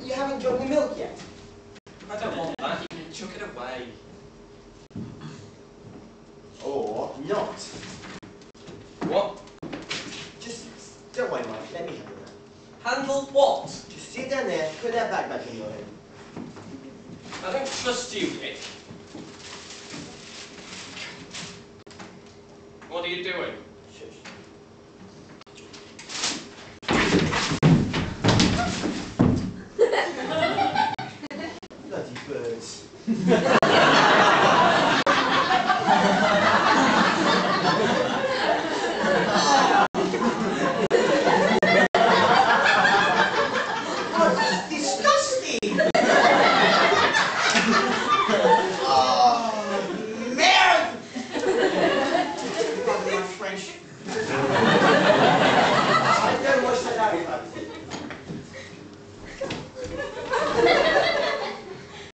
You haven't drunk the milk yet? I don't want that. You can chuck it away. Or not. What? Just don't worry, Mike. Let me handle that. Handle what? Just sit down there, put that bag back in your head. I don't trust you, Nick. What are you doing?